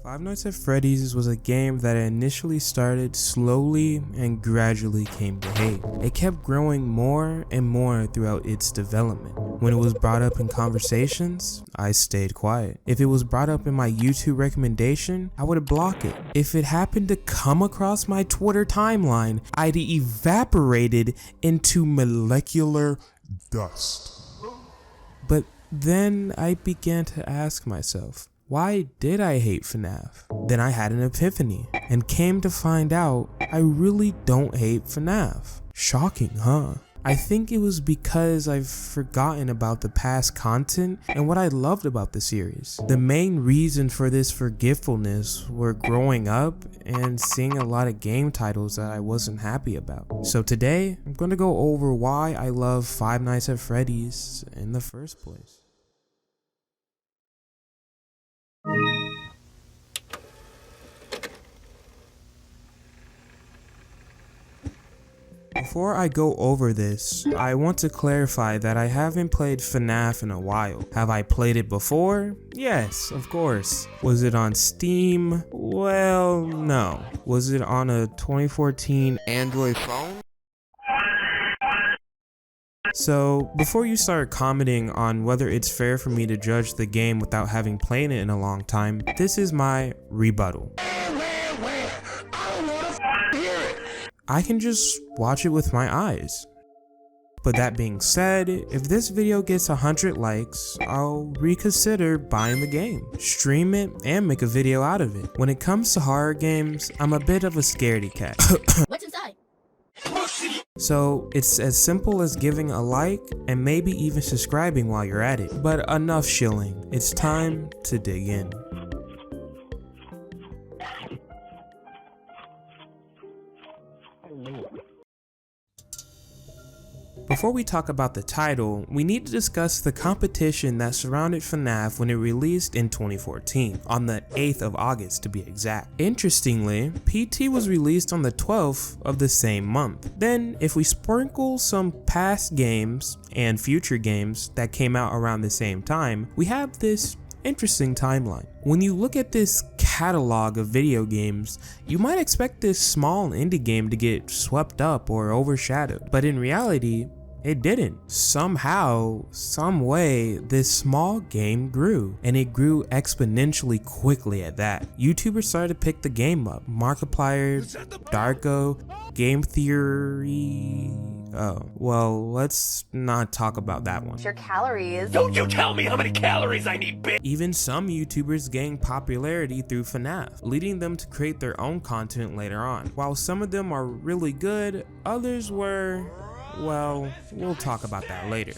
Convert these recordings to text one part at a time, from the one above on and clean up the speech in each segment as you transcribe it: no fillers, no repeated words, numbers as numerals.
Five Nights at Freddy's was a game that initially started slowly and gradually came to hate. It kept growing more and more throughout its development. When it was brought up in conversations, I stayed quiet. If it was brought up in my YouTube recommendation, I would block it. If it happened to come across my Twitter timeline, I'd evaporate it into molecular dust. But then I began to ask myself, why did I hate FNAF? Then I had an epiphany and came to find out I really don't hate FNAF. Shocking, huh? I think it was because I've forgotten about the past content and what I loved about the series. The main reason for this forgetfulness were growing up and seeing a lot of game titles that I wasn't happy about. So today, I'm going to go over why I love Five Nights at Freddy's in the first place. Before I go over this, I want to clarify that I haven't played FNAF in a while. Have I played it before? Yes, of course. Was it on Steam? Well, no. Was it on a 2014 Android phone? So, before you start commenting on whether it's fair for me to judge the game without having played it in a long time, this is my rebuttal. I can just watch it with my eyes. But that being said, if this video gets 100 likes, I'll reconsider buying the game, stream it, and make a video out of it. When it comes to horror games, I'm a bit of a scaredy cat. What's inside? So it's as simple as giving a like and maybe even subscribing while you're at it. But enough shilling, it's time to dig in. Before we talk about the title, we need to discuss the competition that surrounded FNAF when it released in 2014, on the 8th of August to be exact. Interestingly, PT was released on the 12th of the same month. Then, if we sprinkle some past games and future games that came out around the same time, we have this interesting timeline. When you look at this catalog of video games, you might expect this small indie game to get swept up or overshadowed, but in reality, it didn't. Somehow, some way, this small game grew, and it grew exponentially quickly at that. YouTubers started to pick the game up. Markiplier, Darko, Game Theory. Oh, well, let's not talk about that one. Your calories. Don't you tell me how many calories I need, bitch! Even some YouTubers gained popularity through FNAF, leading them to create their own content later on. While some of them are really good, others were, well, we'll talk about that later.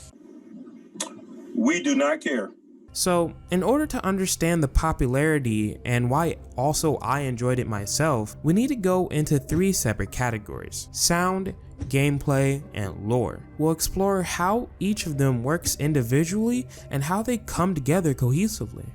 We do not care. So, in order to understand the popularity and why also I enjoyed it myself, we need to go into 3 separate categories: sound, gameplay, and lore. We'll explore how each of them works individually and how they come together cohesively.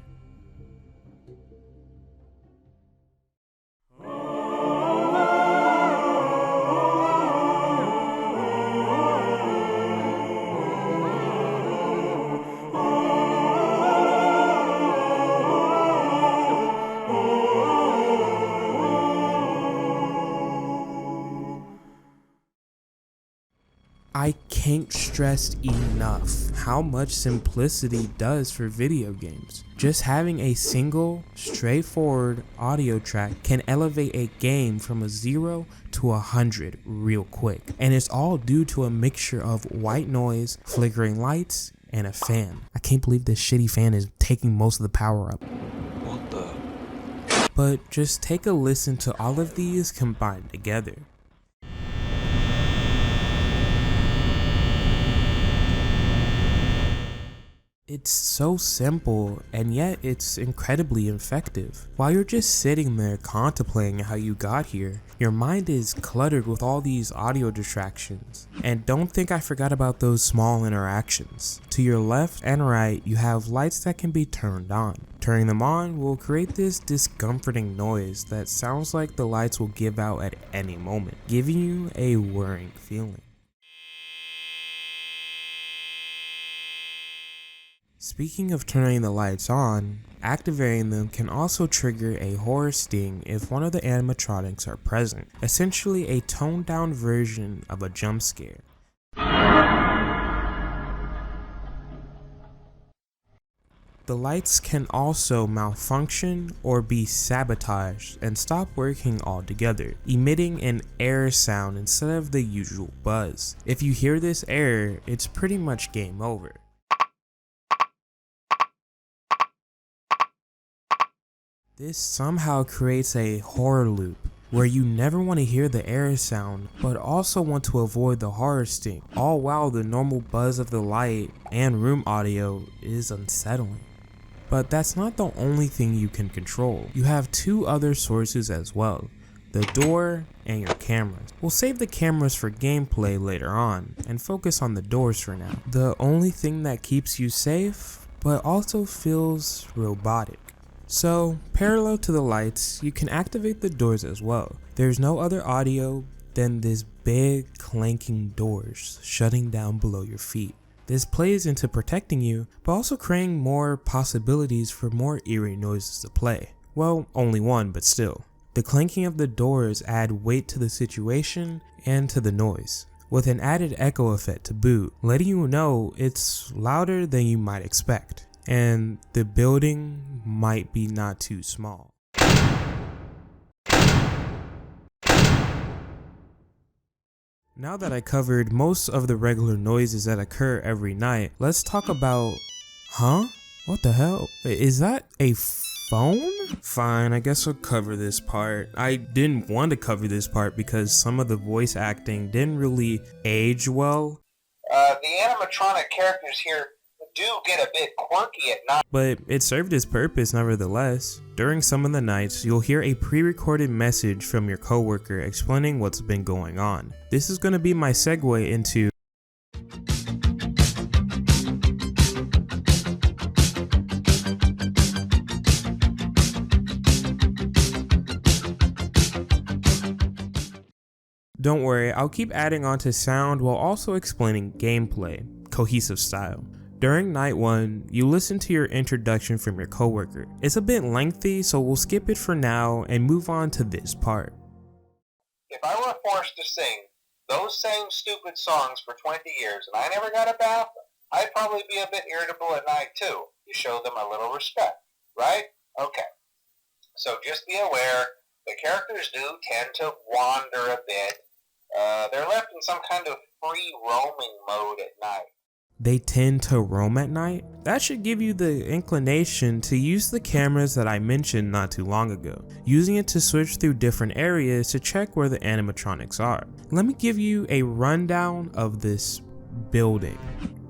I can't stress enough how much simplicity does for video games. Just having a single, straightforward audio track can elevate a game from a 0 to 100 real quick. And it's all due to a mixture of white noise, flickering lights, and a fan. I can't believe this shitty fan is taking most of the power up. What the? But just take a listen to all of these combined together. It's so simple, and yet it's incredibly effective. While you're just sitting there contemplating how you got here, your mind is cluttered with all these audio distractions. And don't think I forgot about those small interactions. To your left and right, you have lights that can be turned on. Turning them on will create this discomforting noise that sounds like the lights will give out at any moment, giving you a whirring feeling. Speaking of turning the lights on, Activating them can also trigger a horror sting if one of the animatronics are present, essentially a toned down version of a jump scare. The lights can also malfunction or be sabotaged and stop working altogether, emitting an error sound instead of the usual buzz. If you hear this error, it's pretty much game over. This somehow creates a horror loop where you never want to hear the error sound, but also want to avoid the horror sting, all while the normal buzz of the light and room audio is unsettling. But that's not the only thing you can control. You have two other sources as well, the door and your cameras. We'll save the cameras for gameplay later on and focus on the doors for now. The only thing that keeps you safe, but also feels robotic. So, parallel to the lights, you can activate the doors as well. There's no other audio than this big clanking doors shutting down below your feet. This plays into protecting you, but also creating more possibilities for more eerie noises to play. Well, only one, but still. The clanking of the doors add weight to the situation and to the noise, with an added echo effect to boot, letting you know it's louder than you might expect, and the building might be not too small. Now that I covered most of the regular noises that occur every night, let's talk about... Huh? What the hell? Is that a phone? Fine, I guess I'll cover this part. I didn't want to cover this part because some of the voice acting didn't really age well. The animatronic characters here do get a bit quirky at night, but it served its purpose nevertheless. During some of the nights, you'll hear a pre-recorded message from your coworker explaining what's been going on. This is going to be my segue into Don't worry, I'll keep adding on to sound while also explaining gameplay, cohesive style. During night 1, you listen to your introduction from your coworker. It's a bit lengthy, so we'll skip it for now and move on to this part. If I were forced to sing those same stupid songs for 20 years and I never got a bath, I'd probably be a bit irritable at night too. You show them a little respect, right? Okay. So just be aware, the characters do tend to wander a bit. They're left in some kind of free roaming mode at night. They tend to roam at night? That should give you the inclination to use the cameras that I mentioned not too long ago, using it to switch through different areas to check where the animatronics are. Let me give you a rundown of this building.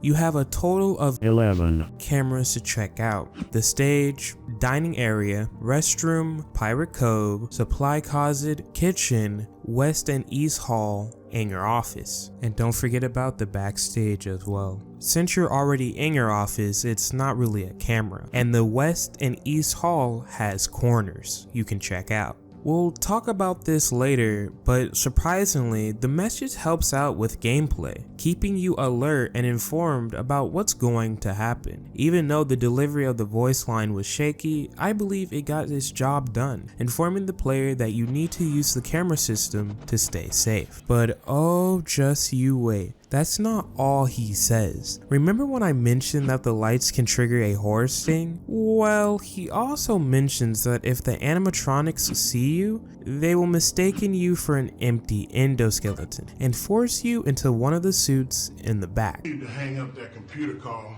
You have a total of 11 cameras to check out. The stage, dining area, restroom, pirate cove, supply closet, kitchen, west and east hall, and your office. And don't forget about the backstage as well. Since you're already in your office, it's not really a camera. And the west and east hall has corners you can check out. We'll talk about this later, but surprisingly, the message helps out with gameplay, keeping you alert and informed about what's going to happen. Even though the delivery of the voice line was shaky, I believe it got its job done, informing the player that you need to use the camera system to stay safe. But oh, just you wait. That's not all he says. Remember when I mentioned that the lights can trigger a horror sting? Well, he also mentions that if the animatronics see you, they will mistaken you for an empty endoskeleton and force you into one of the suits in the back. You need to hang up that computer call.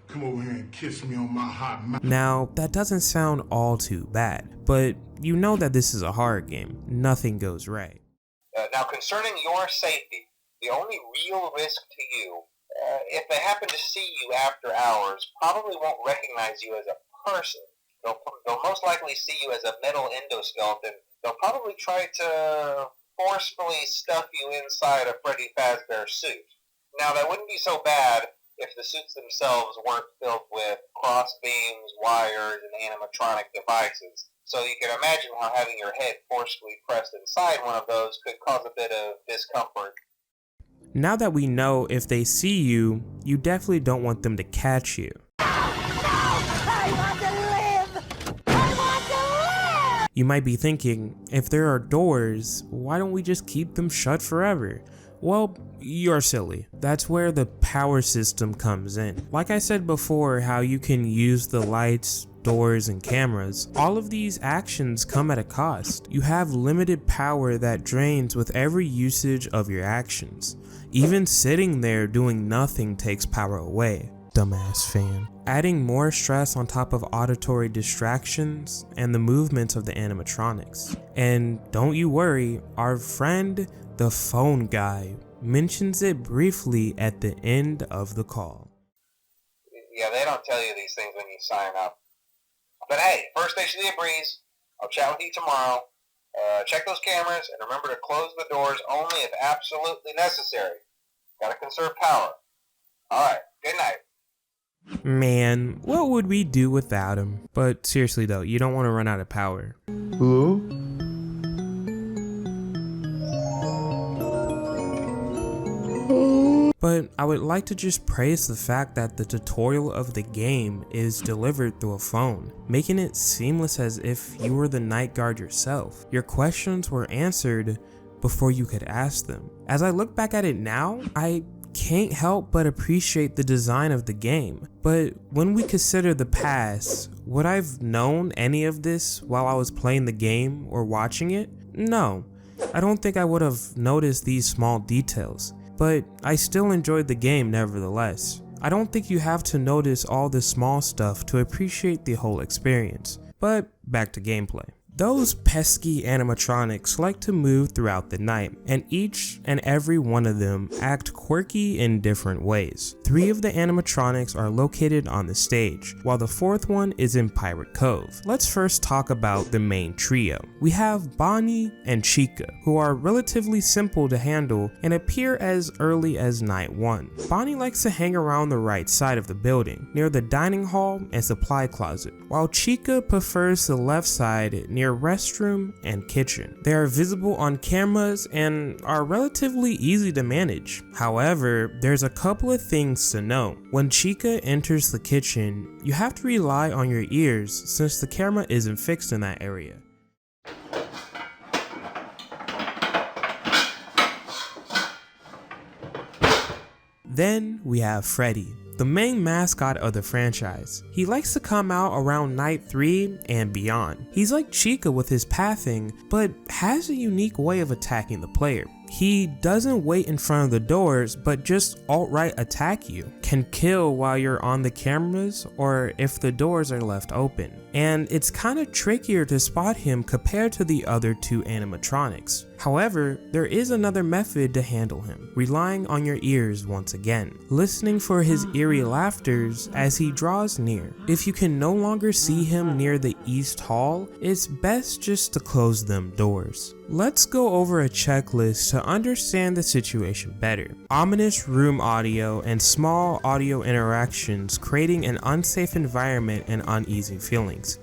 Come over here and kiss me on my hot mouth. Now, that doesn't sound all too bad, but you know that this is a horror game. Nothing goes right. Now, concerning your safety, the only real risk to you, if they happen to see you after hours, probably won't recognize you as a person. They'll most likely see you as a metal endoskeleton. They'll probably try to forcefully stuff you inside a Freddy Fazbear suit. Now, that wouldn't be so bad if the suits themselves weren't filled with cross beams, wires, and animatronic devices. So you can imagine how having your head forcefully pressed inside one of those could cause a bit of discomfort. Now that we know if they see you, you definitely don't want them to catch you. I want to live! You might be thinking, if there are doors, why don't we just keep them shut forever? Well, you're silly. That's where the power system comes in. Like I said before, how you can use the lights, doors, and cameras, all of these actions come at a cost. You have limited power that drains with every usage of your actions. Even sitting there doing nothing takes power away. Dumbass fan. Adding more stress on top of auditory distractions and the movements of the animatronics. And don't you worry, our friend, the phone guy, mentions it briefly at the end of the call. Yeah, they don't tell you these things when you sign up. But hey, first station of the breeze. I'll chat with you tomorrow. Check those cameras and remember to close the doors only if absolutely necessary. Gotta conserve power. Alright, good night. Man, what would we do without him? But seriously though, you don't want to run out of power. Hello? But I would like to just praise the fact that the tutorial of the game is delivered through a phone, making it seamless as if you were the night guard yourself. Your questions were answered before you could ask them. As I look back at it now, I can't help but appreciate the design of the game. But when we consider the past, would I have known any of this while I was playing the game or watching it? No, I don't think I would have noticed these small details. But I still enjoyed the game nevertheless. I don't think you have to notice all the small stuff to appreciate the whole experience. But back to gameplay. Those pesky animatronics like to move throughout the night, and each and every one of them act quirky in different ways. 3 of the animatronics are located on the stage, while the 4th one is in Pirate Cove. Let's first talk about the main trio. We have Bonnie and Chica, who are relatively simple to handle and appear as early as night 1. Bonnie likes to hang around the right side of the building, near the dining hall and supply closet, while Chica prefers the left side near restroom and kitchen. They are visible on cameras and are relatively easy to manage. However, there's a couple of things to know. When Chica enters the kitchen, you have to rely on your ears since the camera isn't fixed in that area. Then we have Freddy, the main mascot of the franchise. He likes to come out around night 3 and beyond. He's like Chica with his pathing, but has a unique way of attacking the player. He doesn't wait in front of the doors, but just outright attack you. Can kill while you're on the cameras or if the doors are left open. And it's kind of trickier to spot him compared to the other 2 animatronics. However, there is another method to handle him, relying on your ears once again, listening for his eerie laughters as he draws near. If you can no longer see him near the East Hall, it's best just to close them doors. Let's go over a checklist to understand the situation better. Ominous room audio and small audio interactions creating an unsafe environment and uneasy feelings.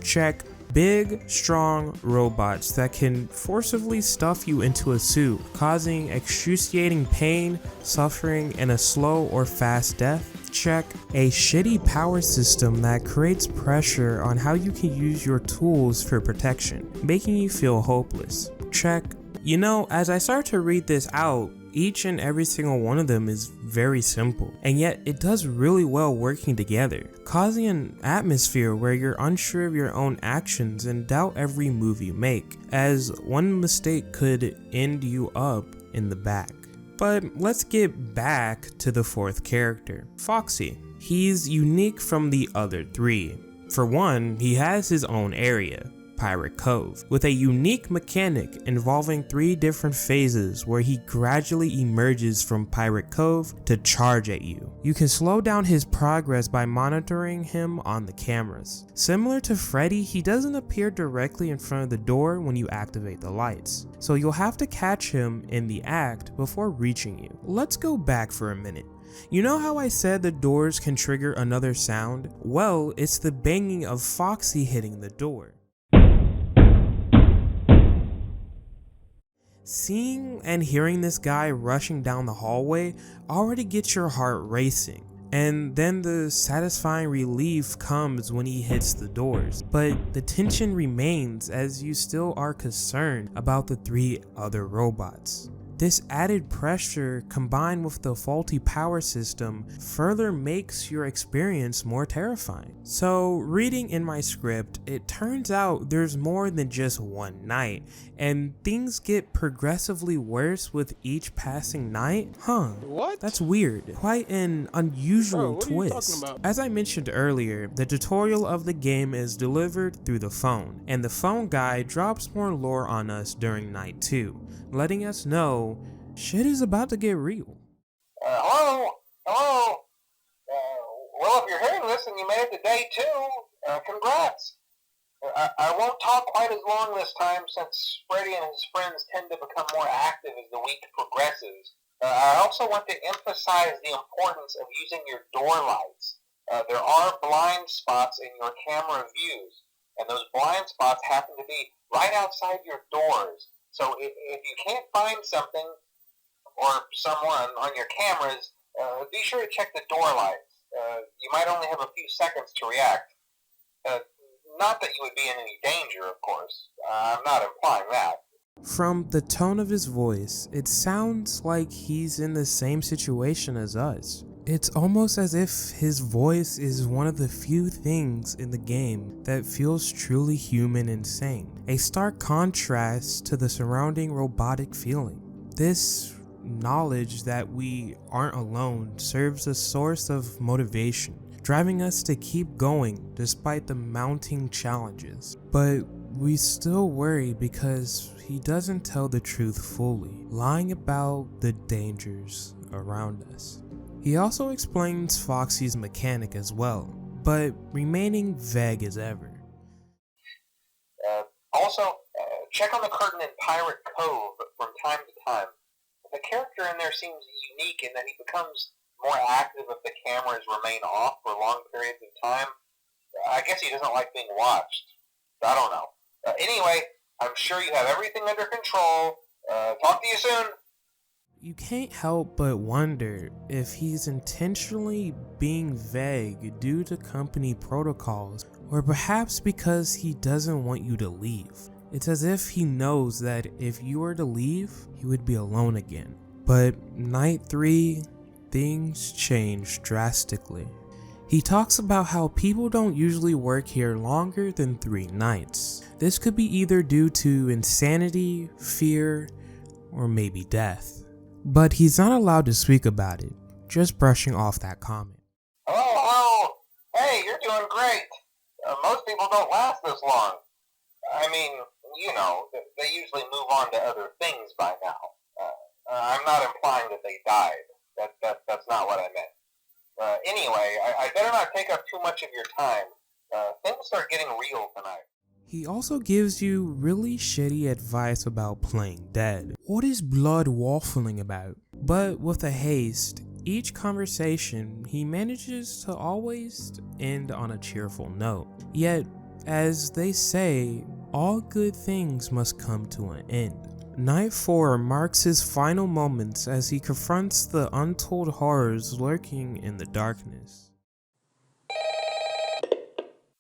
Check. Big, strong robots that can forcibly stuff you into a suit, causing excruciating pain, suffering, and a slow or fast death. Check. A shitty power system that creates pressure on how you can use your tools for protection, making you feel hopeless. Check. You know, as I start to read this out, each and every single one of them is very simple, and yet it does really well working together, causing an atmosphere where you're unsure of your own actions and doubt every move you make, as one mistake could end you up in the back. But let's get back to the 4th character, Foxy. He's unique from the other 3. For one, he has his own area, Pirate Cove, with a unique mechanic involving 3 different phases where he gradually emerges from Pirate Cove to charge at you. You can slow down his progress by monitoring him on the cameras. Similar to Freddy, he doesn't appear directly in front of the door when you activate the lights, so you'll have to catch him in the act before reaching you. Let's go back for a minute. You know how I said the doors can trigger another sound? Well, it's the banging of Foxy hitting the door. Seeing and hearing this guy rushing down the hallway already gets your heart racing, And then the satisfying relief comes when he hits the doors, but the tension remains as you still are concerned about the 3 other robots. This added pressure combined with the faulty power system further makes your experience more terrifying. So reading in my script, it turns out there's more than just one night, and things get progressively worse with each passing night. What? That's weird. Quite an unusual twist. As I mentioned earlier, the tutorial of the game is delivered through the phone, and the phone guy drops more lore on us during night 2, letting us know shit is about to get real. Hello? Well, if you're hearing this and you made it to day 2, congrats. I won't talk quite as long this time since Freddy and his friends tend to become more active as the week progresses. I also want to emphasize the importance of using your door lights. There are blind spots in your camera views, and those blind spots happen to be right outside your doors. So if you can't find something or someone on your cameras, be sure to check the door lights. You might only have a few seconds to react. Not that you would be in any danger, of course. I'm not implying that. From the tone of his voice, it sounds like he's in the same situation as us. It's almost as if his voice is one of the few things in the game that feels truly human and sane, a stark contrast to the surrounding robotic feeling. This knowledge that we aren't alone serves as a source of motivation, driving us to keep going despite the mounting challenges. But we still worry because he doesn't tell the truth fully, lying about the dangers around us. He also explains Foxy's mechanic as well, but remaining vague as ever. Also, check on the curtain in Pirate Cove from time to time. The character in there seems unique in that he becomes more active if the cameras remain off for long periods of time. I guess he doesn't like being watched. I don't know. Anyway, I'm sure you have everything under control. Talk to you soon. You can't help but wonder if he's intentionally being vague due to company protocols, or perhaps because he doesn't want you to leave. It's as if he knows that if you were to leave, he would be alone again. But night 3, things change drastically. He talks about how people don't usually work here longer than 3 nights. This could be either due to insanity, fear, or maybe death. But he's not allowed to speak about it, just brushing off that comment. Hello. Hey, you're doing great. Most people don't last this long. I mean, you know, they usually move on to other things by now. I'm not implying that they died. That's not what I meant. Anyway, I better not take up too much of your time. Things start getting real tonight. He also gives you really shitty advice about playing dead. What is blood waffling about? But with a haste, each conversation he manages to always end on a cheerful note. Yet, as they say, all good things must come to an end. Night 4 marks his final moments as he confronts the untold horrors lurking in the darkness.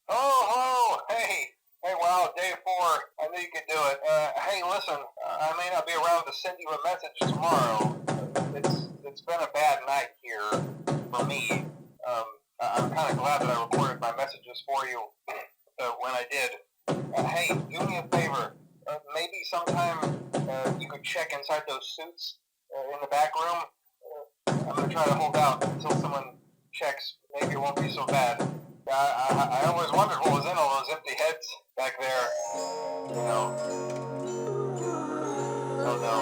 Oh, hey. Hey, wow, day 4. I knew you could do it. Hey, listen, I may not be around to send you a message tomorrow. It's been a bad night here for me. I'm kind of glad that I recorded my messages for you when I did. Hey, do me a favor. Maybe sometime you could check inside those suits in the back room. I'm going to try to hold out until someone checks. Maybe it won't be so bad. I always wondered what was in all those empty heads back there. You know. Oh no.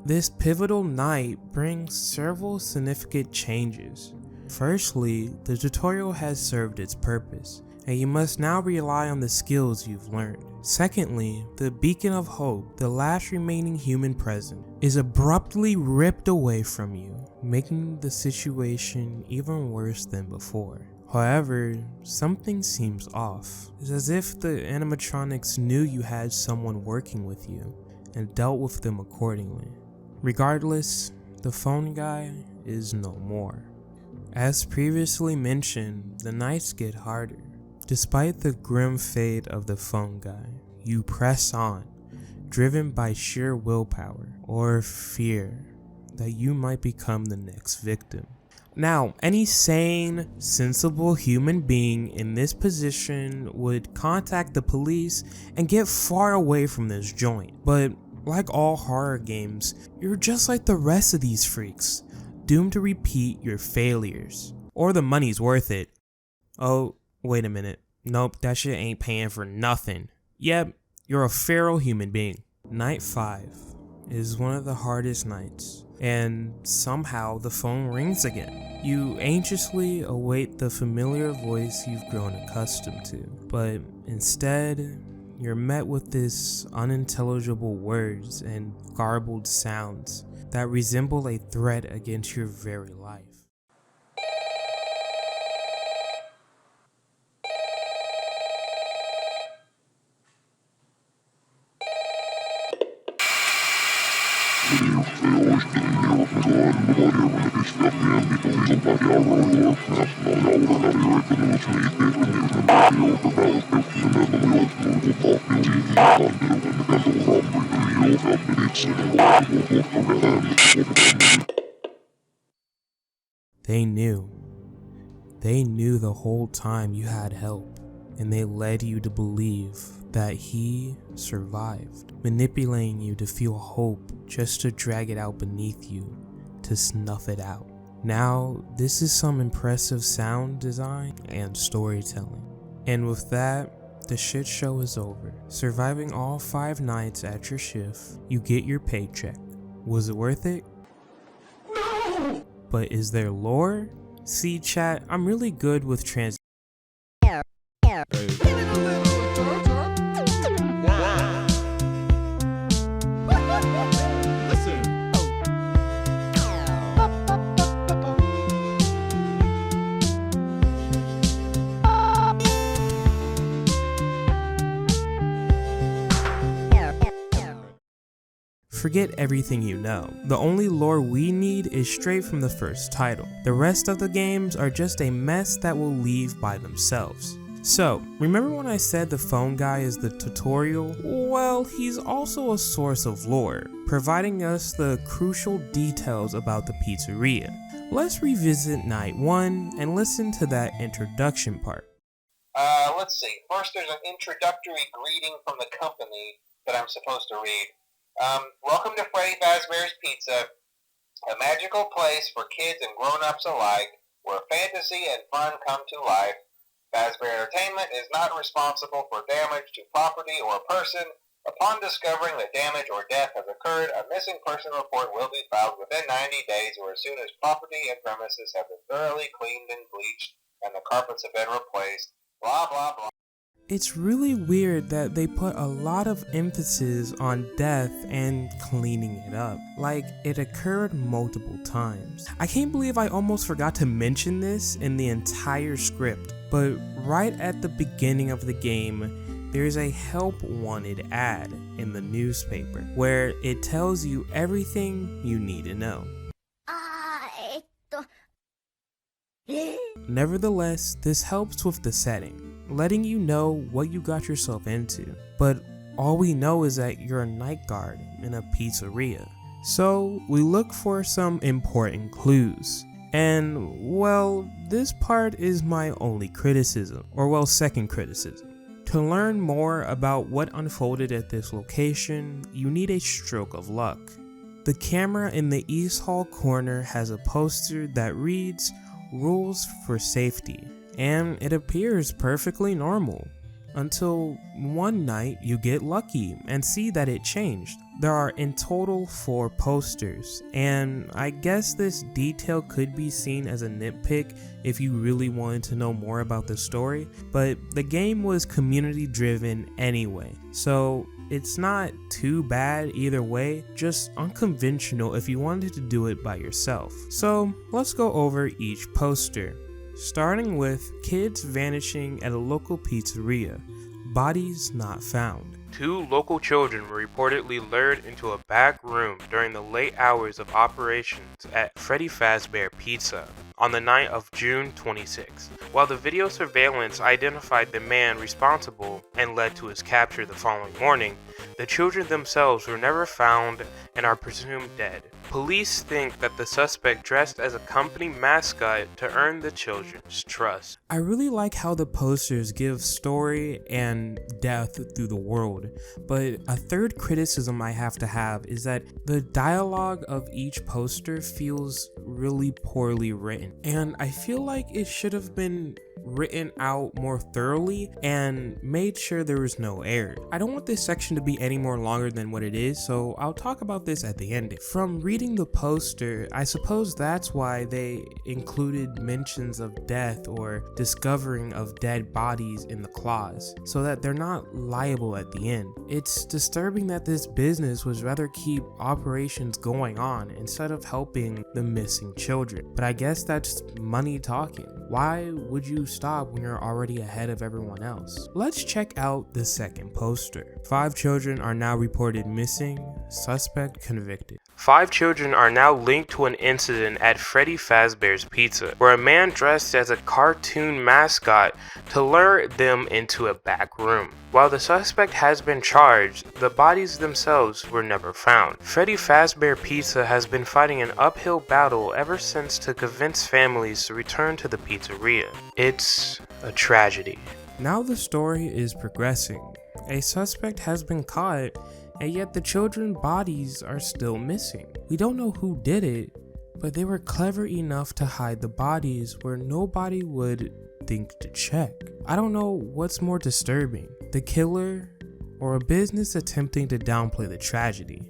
This pivotal night brings several significant changes. Firstly, the tutorial has served its purpose, and you must now rely on the skills you've learned. Secondly, the beacon of hope, the last remaining human present, is abruptly ripped away from you, making the situation even worse than before. However, something seems off. It's as if the animatronics knew you had someone working with you, and dealt with them accordingly. Regardless, the phone guy is no more. As previously mentioned, the nights get harder. Despite the grim fate of the phone guy, you press on, driven by sheer willpower or fear that you might become the next victim. Now, any sane, sensible human being in this position would contact the police and get far away from this joint. But like all horror games, you're just like the rest of these freaks, doomed to repeat your failures. Or the money's worth it. Oh, wait a minute. Nope, that shit ain't paying for nothing. Yep, you're a feral human being. Night 5 is one of the hardest nights, and somehow the phone rings again. You anxiously await the familiar voice you've grown accustomed to, but instead, you're met with this unintelligible words and garbled sounds that resemble a threat against your very life. They knew the whole time you had help, and they led you to believe that he survived, manipulating you to feel hope just to drag it out beneath you, to snuff it out. Now, this is some impressive sound design and storytelling. And with that, the shit show is over. Surviving all 5 nights at your shift, you get your paycheck. Was it worth it? No! But is there lore? See, chat, I'm really good with Forget everything you know. The only lore we need is straight from the first title. The rest of the games are just a mess that will leave by themselves. So, remember when I said the phone guy is the tutorial? Well, he's also a source of lore, providing us the crucial details about the pizzeria. Let's revisit night 1 and listen to that introduction part. Let's see. First, there's an introductory greeting from the company that I'm supposed to read. Welcome to Freddy Fazbear's Pizza, a magical place for kids and grown-ups alike, where fantasy and fun come to life. Fazbear Entertainment is not responsible for damage to property or person. Upon discovering that damage or death has occurred, a missing person report will be filed within 90 days or as soon as property and premises have been thoroughly cleaned and bleached and the carpets have been replaced. Blah, blah, blah. It's really weird that they put a lot of emphasis on death and cleaning it up, like it occurred multiple times. I can't believe I almost forgot to mention this in the entire script, but right at the beginning of the game, there's a help wanted ad in the newspaper where it tells you everything you need to know. Nevertheless, this helps with the setting, letting you know what you got yourself into. But all we know is that you're a night guard in a pizzeria. So we look for some important clues. And well, this part is my only criticism, or well, second criticism. To learn more about what unfolded at this location, you need a stroke of luck. The camera in the East Hall corner has a poster that reads, "Rules for Safety," and it appears perfectly normal. Until one night you get lucky and see that it changed. There are in total 4 posters, and I guess this detail could be seen as a nitpick if you really wanted to know more about the story, but the game was community driven anyway, so it's not too bad either way, just unconventional if you wanted to do it by yourself. So let's go over each poster. Starting with kids vanishing at a local pizzeria, bodies not found. 2 local children were reportedly lured into a back room during the late hours of operations at Freddy Fazbear Pizza on the night of June 26. While the video surveillance identified the man responsible and led to his capture the following morning, the children themselves were never found and are presumed dead. Police think that the suspect dressed as a company mascot to earn the children's trust. I really like how the posters give story and depth through the world, but a third criticism I have to have is that the dialogue of each poster feels really poorly written, and I feel like it should have been written out more thoroughly and made sure there was no error. I don't want this section to be any more longer than what it is, so I'll talk about this at the end. From reading the poster, I suppose that's why they included mentions of death or discovering of dead bodies in the clause, so that they're not liable at the end. It's disturbing that this business would rather keep operations going on instead of helping the missing children, but I guess that's money talking. Why would you stop when you're already ahead of everyone else? Let's check out the second poster. 5 children are now reported missing, suspect convicted. 5 children are now linked to an incident at Freddy Fazbear's Pizza, where a man dressed as a cartoon mascot to lure them into a back room. While the suspect has been charged, the bodies themselves were never found. Freddy Fazbear Pizza has been fighting an uphill battle ever since to convince families to return to the pizzeria. It's a tragedy. Now the story is progressing. A suspect has been caught, and yet the children's bodies are still missing. We don't know who did it, but they were clever enough to hide the bodies where nobody would think to check. I don't know what's more disturbing, the killer or a business attempting to downplay the tragedy.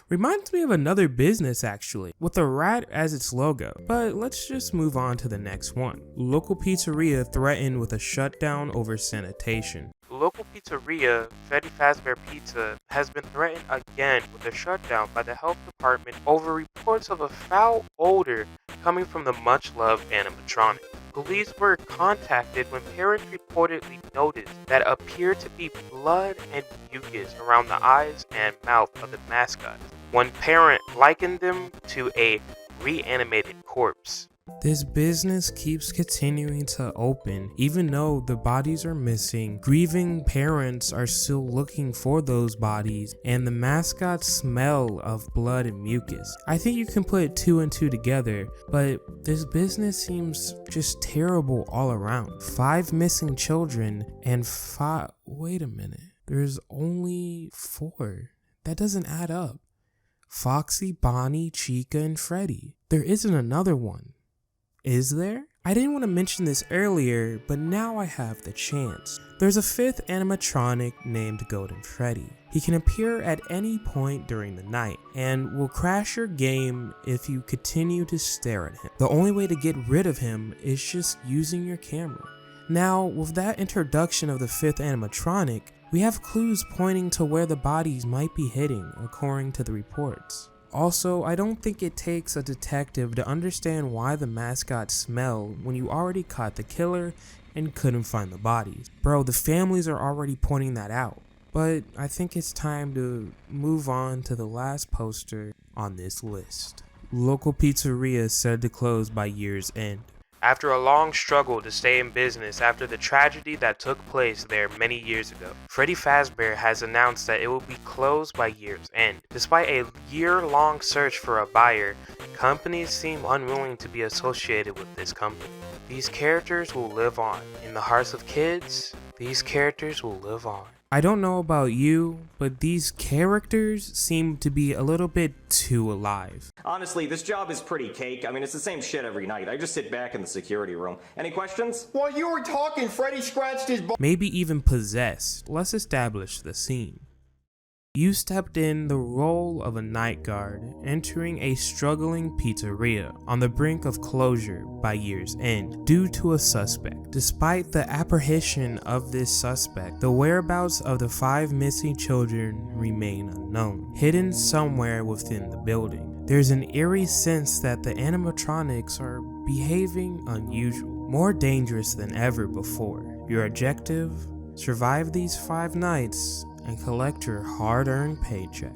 Reminds me of another business actually, with a rat as its logo, but let's just move on to the next one. Local pizzeria threatened with a shutdown over sanitation. Local pizzeria, Freddy Fazbear Pizza, has been threatened again with a shutdown by the health department over reports of a foul odor coming from the much-loved animatronic. Police were contacted when parents reportedly noticed that appeared to be blood and mucus around the eyes and mouth of the mascot. One parent likened them to a reanimated corpse. This business keeps continuing to open, even though the bodies are missing. Grieving parents are still looking for those bodies, and the mascot's smell of blood and mucus. I think you can put 2 and 2 together, but this business seems just terrible all around. 5 missing children and 5. Wait a minute. There's only 4. That doesn't add up. Foxy, Bonnie, Chica, and Freddy. There isn't another one. Is there? I didn't want to mention this earlier, but now I have the chance. There's a 5th animatronic named Golden Freddy. He can appear at any point during the night and will crash your game if you continue to stare at him. The only way to get rid of him is just using your camera. Now, with that introduction of the 5th animatronic, we have clues pointing to where the bodies might be hidden according to the reports. Also, I don't think it takes a detective to understand why the mascots smell when you already caught the killer and couldn't find the bodies. Bro, the families are already pointing that out. But I think it's time to move on to the last poster on this list. Local pizzeria said to close by year's end. After a long struggle to stay in business after the tragedy that took place there many years ago, Freddy Fazbear has announced that it will be closed by year's end. Despite a year-long search for a buyer, companies seem unwilling to be associated with this company. These characters will live on. In the hearts of kids, these characters will live on. I don't know about you, but these characters seem to be a little bit too alive. Honestly, this job is pretty cake. I mean, it's the same shit every night. I just sit back in the security room. Any questions? While you were talking, Freddy scratched his butt. Maybe even possessed. Let's establish the scene. You stepped in the role of a night guard, entering a struggling pizzeria on the brink of closure by year's end due to a suspect. Despite the apprehension of this suspect, the whereabouts of the 5 missing children remain unknown, hidden somewhere within the building. There's an eerie sense that the animatronics are behaving unusual, more dangerous than ever before. Your objective? Survive these 5 nights and collect your hard-earned paycheck.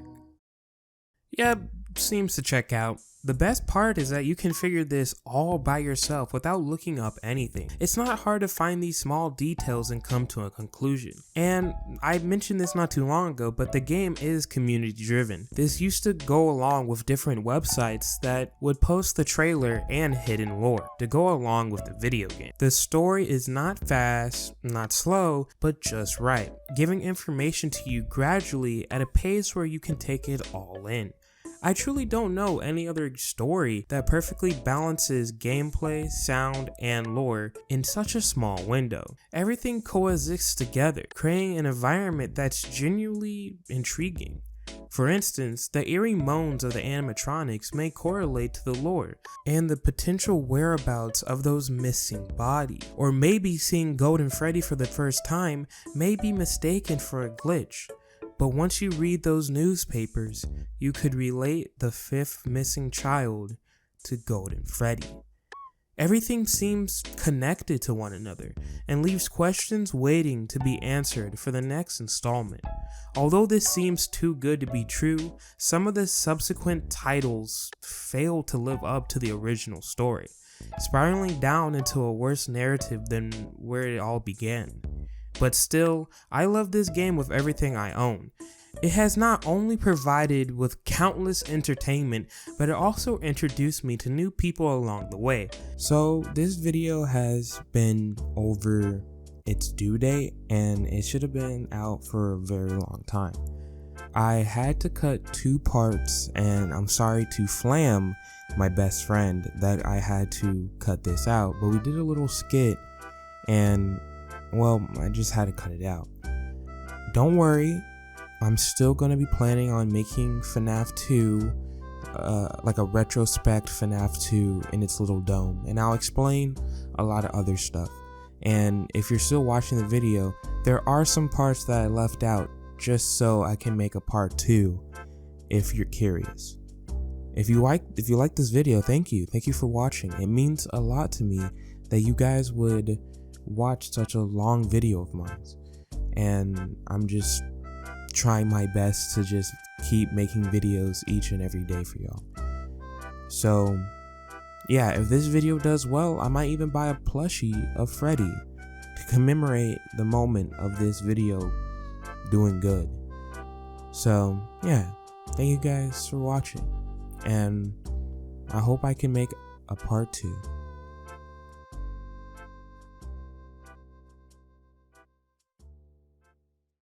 Yep, seems to check out. The best part is that you can figure this all by yourself without looking up anything. It's not hard to find these small details and come to a conclusion. And I mentioned this not too long ago, but the game is community driven. This used to go along with different websites that would post the trailer and hidden lore to go along with the video game. The story is not fast, not slow, but just right, giving information to you gradually at a pace where you can take it all in. I truly don't know any other story that perfectly balances gameplay, sound, and lore in such a small window. Everything coexists together, creating an environment that's genuinely intriguing. For instance, the eerie moans of the animatronics may correlate to the lore, and the potential whereabouts of those missing bodies. Or maybe seeing Golden Freddy for the first time may be mistaken for a glitch. But once you read those newspapers, you could relate the fifth missing child to Golden Freddy. Everything seems connected to one another and leaves questions waiting to be answered for the next installment. Although this seems too good to be true, some of the subsequent titles fail to live up to the original story, spiraling down into a worse narrative than where it all began. But still, I love this game with everything I own. It has not only provided with countless entertainment, but it also introduced me to new people along the way. So this video has been over its due date, and it should have been out for a very long time. I had to cut 2 parts, and I'm sorry to Flam, my best friend, that I had to cut this out, but we did a little skit, and well, I just had to cut it out. Don't worry, I'm still going to be planning on making FNAF 2, like a retrospect FNAF 2 in its little dome, and I'll explain a lot of other stuff. And if you're still watching the video, there are some parts that I left out just so I can make a part 2 if you're curious. If you like this video, thank you for watching. It means a lot to me that you guys would watch such a long video of mine, and I'm just trying my best to just keep making videos each and every day for y'all. So yeah, if this video does well, I might even buy a plushie of Freddy to commemorate the moment of this video doing good. So yeah, thank you guys for watching, and I hope I can make a part 2.